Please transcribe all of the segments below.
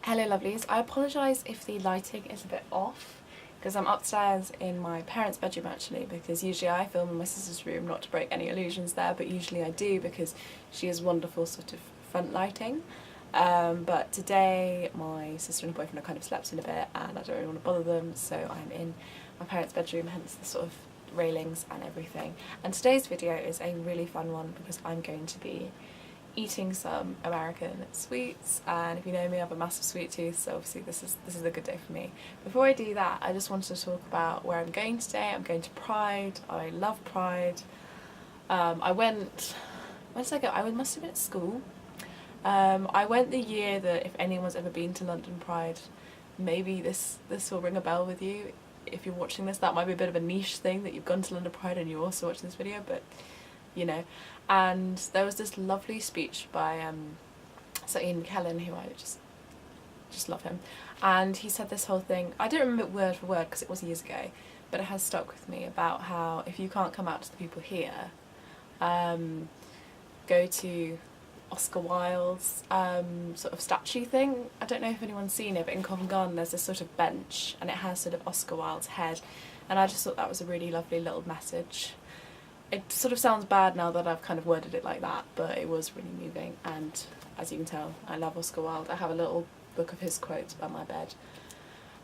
Hello lovelies, I apologise if the lighting is a bit off because I'm upstairs in my parents' bedroom actually, because usually I film in my sister's room, not to break any illusions there, but usually I do because she has wonderful sort of front lighting. But today my sister and her boyfriend have kind of slept in a bit and I don't really want to bother them, so I'm in my parents' bedroom, hence the sort of railings and everything. And today's video is a really fun one because I'm going to be eating some American sweets, and if you know me, I have a massive sweet tooth, so obviously this is a good day for me. Before I do that, I just wanted to talk about where I'm going today. I'm going to Pride. I love Pride. When did I go? I must have been at school. I went the year that, if anyone's ever been to London Pride, maybe this will ring a bell with you. If you're watching this, that might be a bit of a niche thing that you've gone to London Pride and you're also watching this video, but you know. And there was this lovely speech by Sir Ian McKellen, who I just love him, and he said this whole thing, I don't remember it word for word because it was years ago, but it has stuck with me, about how if you can't come out to the people here, go to Oscar Wilde's sort of statue thing. I don't know if anyone's seen it, but in Covent Garden there's this sort of bench and it has sort of Oscar Wilde's head, and I just thought that was a really lovely little message. It sort of sounds bad now that I've kind of worded it like that, but it was really moving, and as you can tell, I love Oscar Wilde. I have a little book of his quotes by my bed.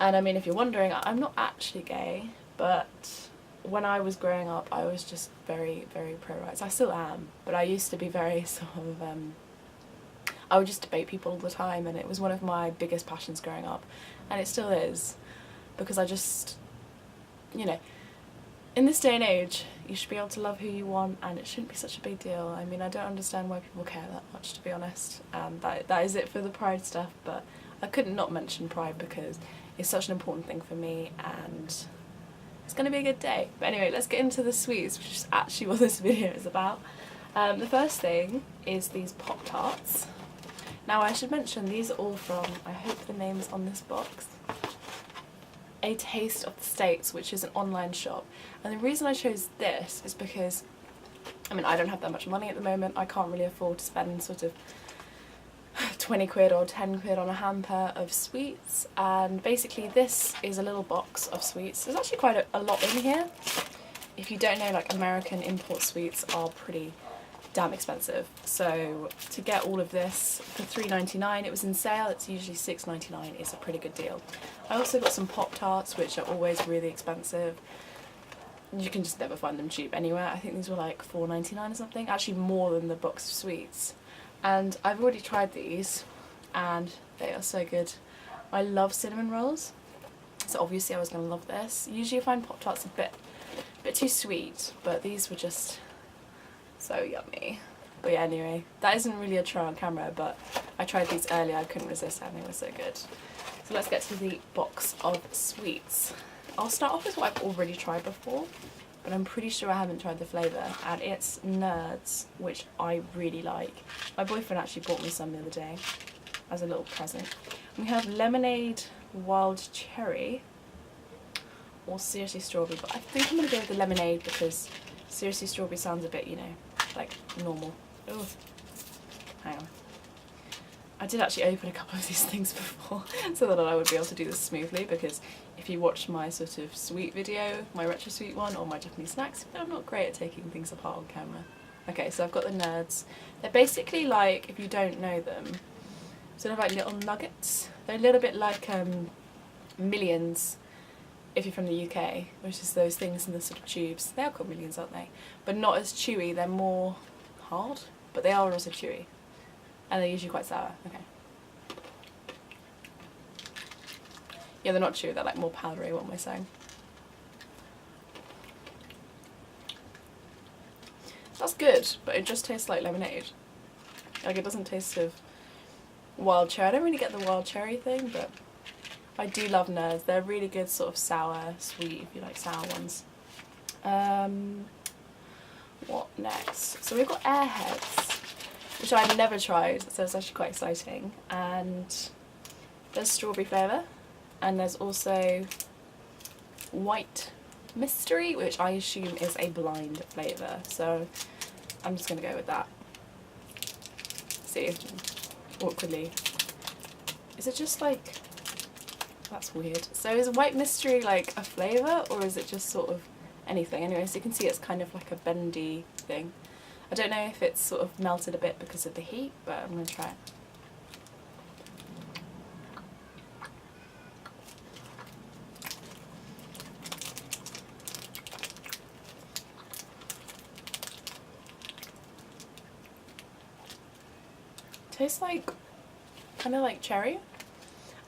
And I mean, if you're wondering, I'm not actually gay, but when I was growing up I was just very, very pro-rights. I still am, but I used to be very sort of, I would just debate people all the time, and it was one of my biggest passions growing up, and it still is, because I just, you know, in this day and age, you should be able to love who you want, and it shouldn't be such a big deal. I mean, I don't understand why people care that much, to be honest. That is it for the Pride stuff, but I couldn't not mention Pride because it's such an important thing for me, and it's going to be a good day. But anyway, let's get into the sweets, which is actually what this video is about. The first thing is these PopTarts. Now I should mention, these are all from, I hope the name is on this box, A Taste of the States, which is an online shop. And the reason I chose this is because, I mean, I don't have that much money at the moment. I can't really afford to spend sort of 20 quid or 10 quid on a hamper of sweets, and basically this is a little box of sweets. There's actually quite a lot in here. If you don't know, like, American import sweets are pretty damn expensive, so to get all of this for $3.99, it was in sale, it's usually $6.99, it's a pretty good deal. I also got some PopTarts, which are always really expensive. You can just never find them cheap anywhere. I think these were like $4.99 or something, actually more than the box of sweets. And I've already tried these and they are so good. I love cinnamon rolls, so obviously I was going to love this. Usually I find PopTarts a bit too sweet, but these were just so yummy. But yeah, anyway, that isn't really a try on camera, but I tried these earlier, I couldn't resist and they were so good. So let's get to the box of sweets. I'll start off with what I've already tried before, but I'm pretty sure I haven't tried the flavour, and it's Nerds, which I really like. My boyfriend actually bought me some the other day as a little present. We have Lemonade Wild Cherry, or Seriously Strawberry, but I think I'm going to go with the Lemonade because Seriously Strawberry sounds a bit, you know, like normal. Oh, hang on. I did actually open a couple of these things before so that I would be able to do this smoothly, because if you watch my sort of sweet video, my retro sweet one, or my Japanese snacks, I'm not great at taking things apart on camera. Okay, so I've got the Nerds. They're basically like, if you don't know them, sort of like little nuggets. They're a little bit like Millions, if you're from the UK, which is those things in the sort of tubes. They are called Millions, aren't they? But not as chewy, they're more hard, but they are also chewy. And they're usually quite sour. Okay. Yeah, they're not chewy, they're like more powdery, what am I saying? That's good, but it just tastes like lemonade. Like, it doesn't taste of wild cherry. I don't really get the wild cherry thing, but I do love Nerds. They're really good sort of sour, sweet, if you like sour ones. What next? So we've got Airheads, which I've never tried, so it's actually quite exciting. And there's strawberry flavour, and there's also white mystery, which I assume is a blind flavour, so I'm just going to go with that. See, awkwardly Is it just like, that's weird. So is white mystery like a flavour, or is it just sort of anything? Anyway, so you can see it's kind of like a bendy thing. I don't know if it's sort of melted a bit because of the heat, but I'm going to try it. Tastes like, kind of like cherry.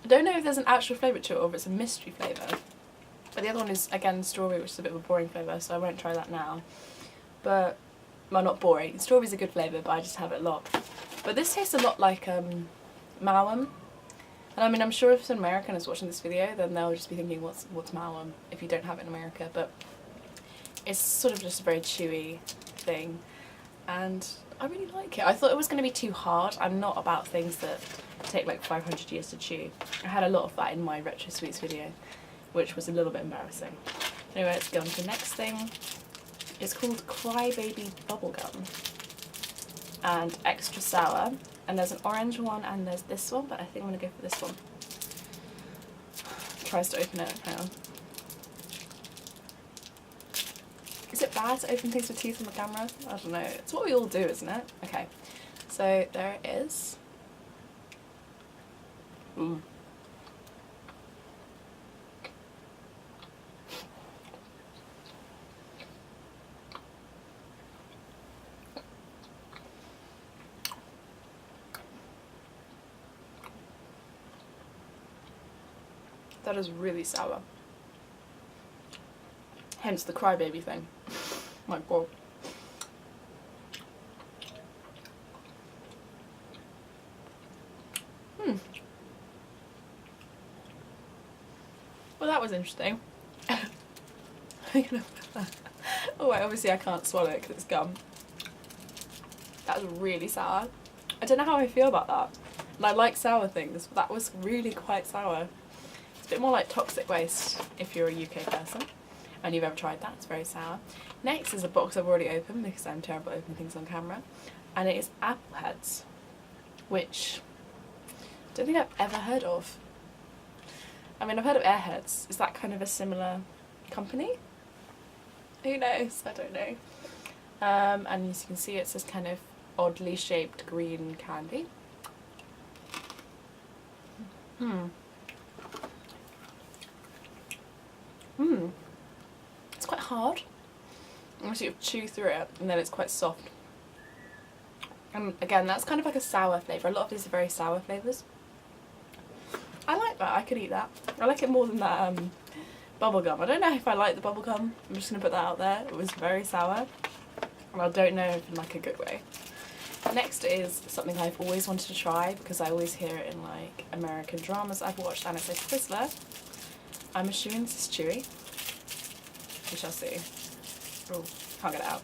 I don't know if there's an actual flavour to it or if it's a mystery flavour. But the other one is, again, strawberry, which is a bit of a boring flavour, so I won't try that now. But, well, not boring. Strawberry's a good flavour, but I just have it a lot. But this tastes a lot like malum. And I mean, I'm sure if an American is watching this video, then they'll just be thinking, what's malum, if you don't have it in America. But it's sort of just a very chewy thing. And I really like it. I thought it was going to be too hard. I'm not about things that take like 500 years to chew. I had a lot of that in my retro sweets video, which was a little bit embarrassing. Anyway, let's go on to the next thing. It's called Crybaby Bubblegum and extra sour. And there's an orange one and there's this one, but I think I'm going to go for this one. Tries to open it. Hang on. Is it bad to open things with teeth on the camera? I don't know. It's what we all do, isn't it? Okay. So there it is. Ooh. That is really sour. Hence the crybaby thing. My god. Well, that was interesting. Oh wait, obviously I can't swallow it because it's gum. That was really sour. I don't know how I feel about that. And I like sour things, but that was really quite sour. It's a bit more like toxic waste if you're a UK person and you've ever tried that. It's very sour. Next is a box I've already opened because I'm terrible at opening things on camera, and it is apple heads, which I don't think I've ever heard of. I mean, I've heard of Airheads. Is that kind of a similar company? Who knows? I don't know. And as you can see, it's this kind of oddly shaped green candy. It's quite hard. You sort of chew through it, and then it's quite soft. And again, that's kind of like a sour flavour. A lot of these are very sour flavours. I like that. I could eat that. I like it more than that bubblegum. I don't know if I like the bubblegum. I'm just going to put that out there. It was very sour. And I don't know if in like a good way. Next is something I've always wanted to try because I always hear it in like American dramas I've watched, and it's a Quizlet. I'm assuming this is chewy. We shall see. Oh, can't get it out.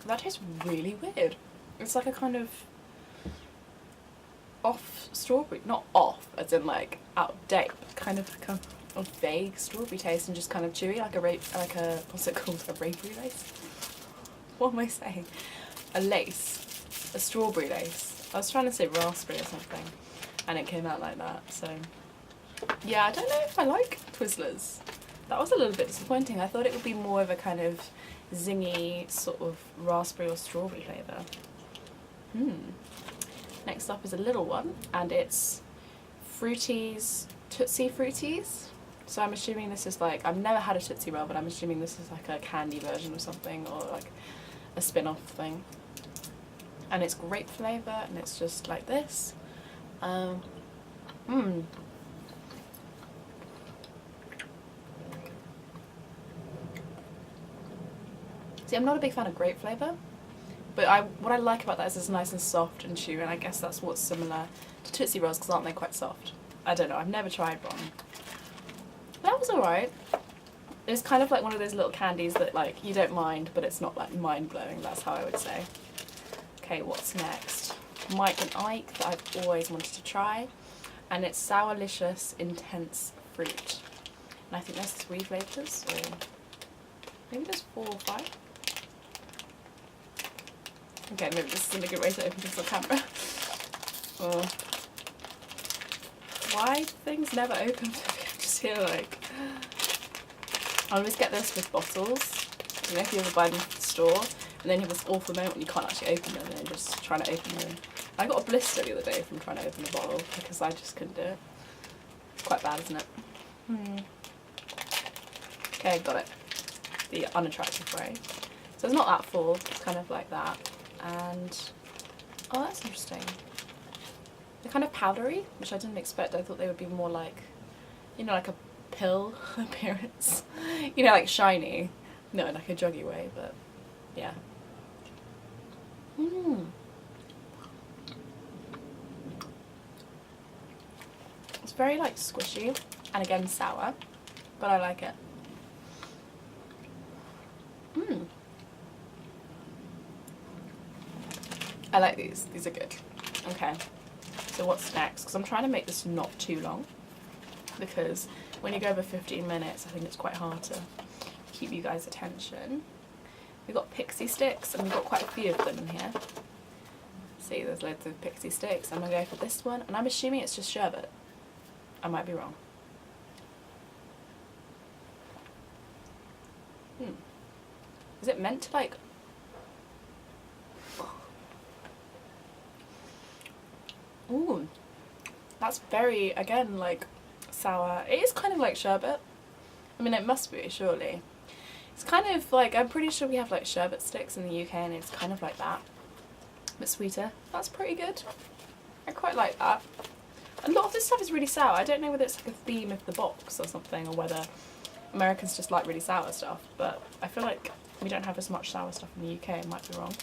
That tastes really weird. It's like a kind of off strawberry, not off as in like out of date, but kind of like a vague strawberry taste and just kind of chewy, like a what's it called? A raspberry lace? What am I saying? A lace, a strawberry lace. I was trying to say raspberry or something, and it came out like that. So yeah, I don't know if I like Twizzlers. That was a little bit disappointing. I thought it would be more of a kind of zingy sort of raspberry or strawberry flavour. Next up is a little one, and it's Fruities, Tootsie Fruities. So I'm assuming this is like, I've never had a Tootsie Roll, but I'm assuming this is like a candy version of something, or like a spin-off thing. And it's grape flavour, and it's just like this. See, I'm not a big fan of grape flavour, but what I like about that is it's nice and soft and chewy, and I guess that's what's similar to Tootsie Rolls, because aren't they quite soft? I don't know, I've never tried one. That was alright. It's kind of like one of those little candies that like you don't mind, but it's not like mind-blowing, that's how I would say. Okay, what's next? Mike and Ike that I've always wanted to try, and it's Sourlicious Intense Fruit. And I think there's 3 flavours, or Maybe there's 4 or 5. Okay, maybe this isn't a good way to open this on camera. Oh. Why do things never open for me? I'm just here like... I always get this with bottles. You know, if you ever buy them from the store, and then you have this awful moment when you can't actually open them and then just trying to open them. I got a blister the other day from trying to open a bottle because I just couldn't do it. It's quite bad, isn't it? Okay, got it. The unattractive way. So it's not that full, it's kind of like that. And, oh, that's interesting. They're kind of powdery, which I didn't expect. I thought they would be more like, you know, like a pill appearance. You know, like shiny. No, in like a juggy way, but yeah. It's very like squishy and again sour, but I like it. I like these. These are good. Okay. So what's next? Because I'm trying to make this not too long, because when you go over 15 minutes, I think it's quite hard to keep you guys' attention. We've got Pixy Stix, and we've got quite a few of them in here. See, there's loads of Pixy Stix. I'm going to go for this one, and I'm assuming it's just sherbet. I might be wrong. Is it meant to like... Ooh, that's very, again, like, sour. It is kind of like sherbet. I mean, it must be, surely. It's kind of like, I'm pretty sure we have like sherbet sticks in the UK and it's kind of like that. But sweeter. That's pretty good. I quite like that. A lot of this stuff is really sour. I don't know whether it's like a theme of the box or something, or whether Americans just like really sour stuff, but I feel like we don't have as much sour stuff in the UK, I might be wrong.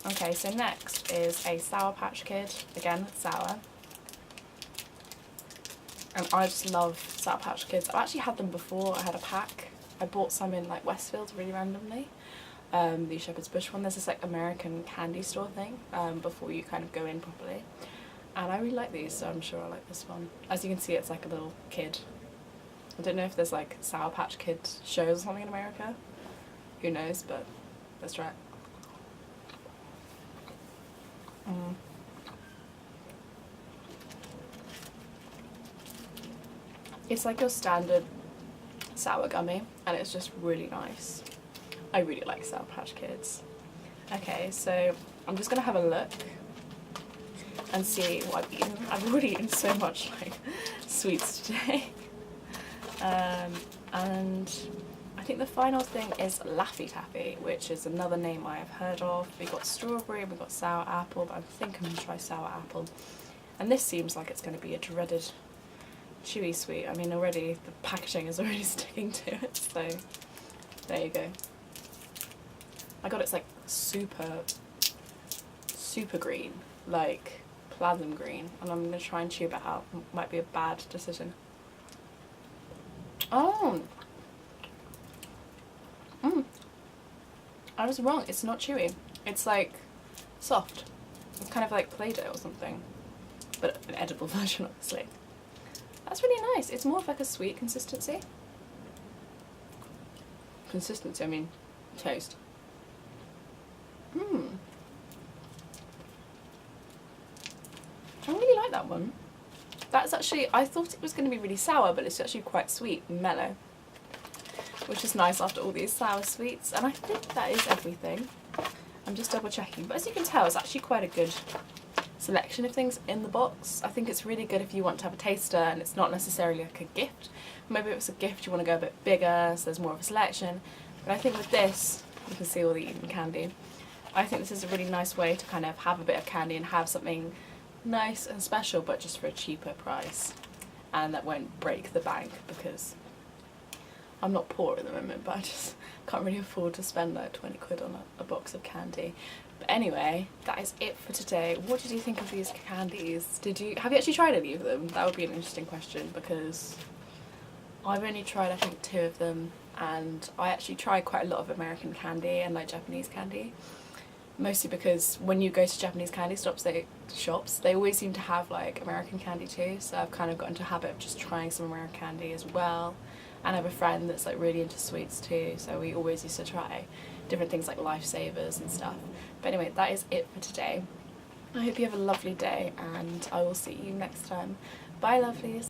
Okay, so next is a Sour Patch Kid. Again, sour. And I just love Sour Patch Kids. I've actually had them before. I had a pack. I bought some in like Westfield really randomly. The Shepherd's Bush one. There's this like American candy store thing before you kind of go in properly. And I really like these, so I'm sure I like this one. As you can see, it's like a little kid. I don't know if there's like Sour Patch Kid shows or something in America. Who knows, but let's try it. It's like your standard sour gummy, and it's just really nice. I really like Sour Patch Kids. Okay, so I'm just gonna have a look and see what I've eaten. I've already eaten so much like sweets today. And I think the final thing is Laffy Taffy, which is another name I have heard of. We've got strawberry and we've got sour apple, but I think I'm going to try sour apple. And this seems like it's going to be a dreaded chewy sweet. I mean, already the packaging is already sticking to it, so there you go. I got it's like super green, like platinum green, and I'm going to try and tube it out. Might be a bad decision. Oh! I was wrong, it's not chewy. It's like soft. It's kind of like Play-Doh or something, but an edible version, obviously. That's really nice. It's more of like a sweet consistency. Consistency, I mean taste. I really like that one. That's actually, I thought it was going to be really sour, but it's actually quite sweet and mellow, which is nice after all these sour sweets. And I think that is everything. I'm just double checking, but as you can tell, it's actually quite a good selection of things in the box. I think it's really good if you want to have a taster and it's not necessarily like a gift. Maybe if it's a gift you want to go a bit bigger, so there's more of a selection. But I think with this, you can see all the eaten candy. I think this is a really nice way to kind of have a bit of candy and have something nice and special, but just for a cheaper price. And that won't break the bank, because I'm not poor at the moment, but I just can't really afford to spend like 20 quid on a box of candy. But anyway, that is it for today. What did you think of these candies? Have you actually tried any of them? That would be an interesting question, because I've only tried I think 2 of them, and I actually try quite a lot of American candy and like Japanese candy. Mostly because when you go to Japanese candy shops, they always seem to have like American candy too, so I've kind of got into a habit of just trying some American candy as well. and I have a friend that's like really into sweets too, so we always used to try different things like lifesavers and stuff. But anyway, that is it for today. I hope you have a lovely day, and I will see you next time. Bye, lovelies.